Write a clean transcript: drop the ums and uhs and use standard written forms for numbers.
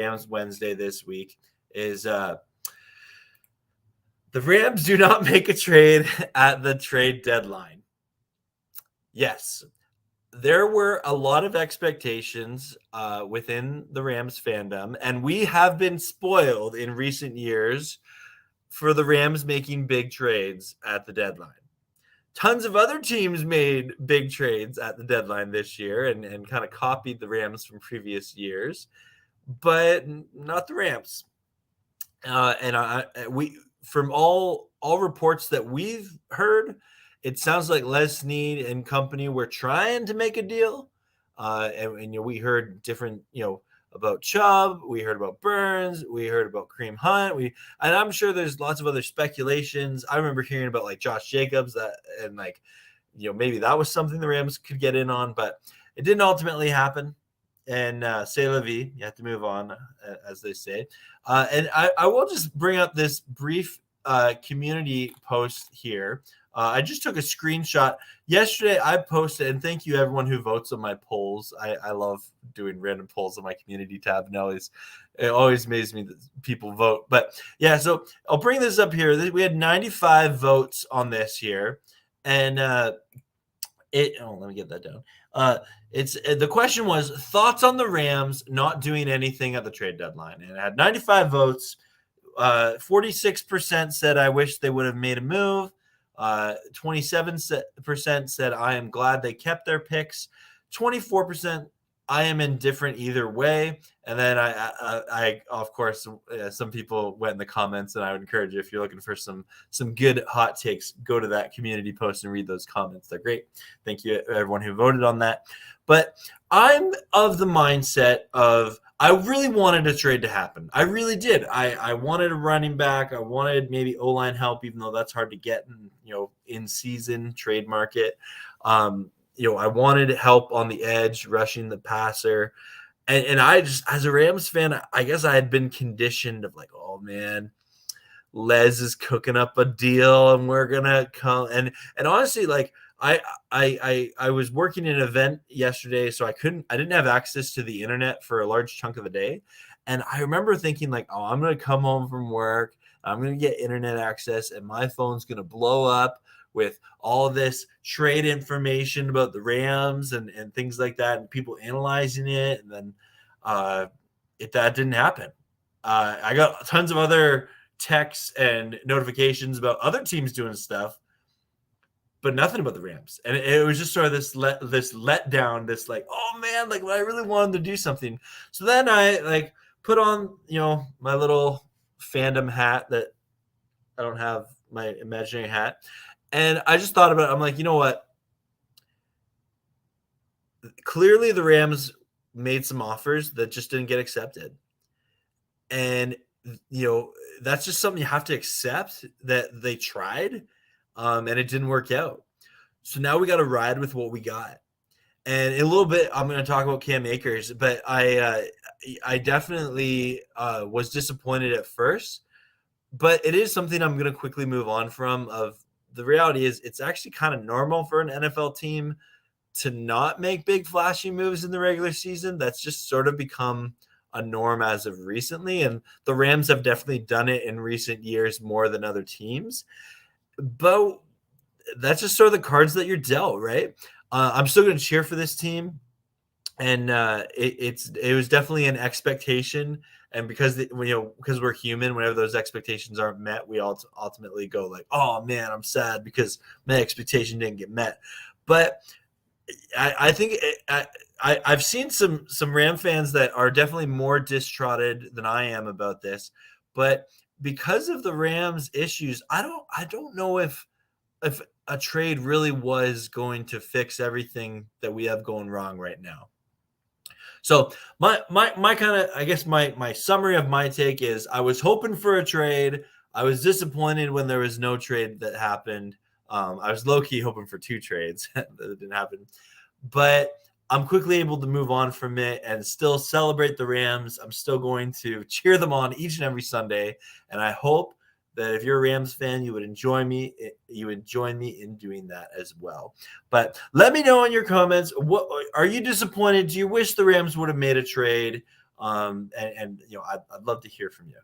Rams Wednesday this week is the Rams do not make a trade at the trade deadline. Yes, there were a lot of expectations within the Rams fandom, and we have been spoiled in recent years for the Rams making big trades at the deadline. Tons of other teams made big trades at the deadline this year and kind of copied the Rams from previous years, but not the Rams. We from all reports that we've heard, it sounds like Les Snead and company were trying to make a deal. And we heard different, about Chubb, we heard about Burns, we heard about Kareem Hunt. And I'm sure there's lots of other speculations. I remember hearing about like Josh Jacobs and maybe that was something the Rams could get in on, but it didn't ultimately happen. And c'est la vie, you have to move on, as they say. And I will just bring up this brief community post here. I just took a screenshot. Yesterday, I posted, and thank you everyone who votes on my polls. I love doing random polls on my community tab, and it always amazes me that people vote. But yeah, so I'll bring this up here. We had 95 votes on this here, and let me get that down. The question was thoughts on the Rams not doing anything at the trade deadline, and it had 95 votes. 46% said I wish they would have made a move. 27% said I am glad they kept their picks. 24% I am indifferent either way. And then I of course, some people went in the comments, and I would encourage you, if you're looking for some good hot takes, go to that community post and read those comments. They're great. Thank you everyone who voted on that. But I'm of the mindset of I really wanted a trade to happen. I really did. I wanted a running back. I wanted maybe O-line help, even though that's hard to get in season trade market. I wanted help on the edge, rushing the passer. And I just, as a Rams fan, I guess I had been conditioned of like, oh man, Les is cooking up a deal and we're gonna come. And honestly, like I was working an event yesterday, so I didn't have access to the internet for a large chunk of the day. And I remember thinking like, oh, I'm gonna come home from work, I'm gonna get internet access, and my phone's gonna blow up with all this trade information about the Rams and things like that, and people analyzing it. And then that didn't happen. I got tons of other texts and notifications about other teams doing stuff, but nothing about the Rams. And it was just sort of this letdown, this like, oh man, like I really wanted to do something. So then I like put on, my little fandom hat that I don't have, my imaginary hat. And I just thought about it. I'm like, you know what? Clearly the Rams made some offers that just didn't get accepted. And, that's just something you have to accept, that they tried and it didn't work out. So now we got to ride with what we got. And in a little bit, I'm going to talk about Cam Akers, but I definitely was disappointed at first, but it is something I'm going to quickly move on from. Of the reality is it's actually kind of normal for an NFL team to not make big flashy moves in the regular season. That's just sort of become a norm as of recently. And the Rams have definitely done it in recent years more than other teams. But that's just sort of the cards that you're dealt, right? I'm still going to cheer for this team. And it was definitely an expectation. And because we're human, whenever those expectations aren't met, we all ultimately go like, oh man, I'm sad because my expectation didn't get met. But I think I've seen some Ram fans that are definitely more distraughted than I am about this. But because of the Rams issues, I don't know if a trade really was going to fix everything that we have going wrong right now. So my kind of, I guess my summary of my take is I was hoping for a trade. I was disappointed when there was no trade that happened. I was low-key hoping for two trades that didn't happen. But I'm quickly able to move on from it and still celebrate the Rams. I'm still going to cheer them on each and every Sunday. And I hope that if you're a Rams fan, you would join me in doing that as well. But let me know in your comments, what are you disappointed? Do you wish the Rams would have made a trade? And I'd love to hear from you.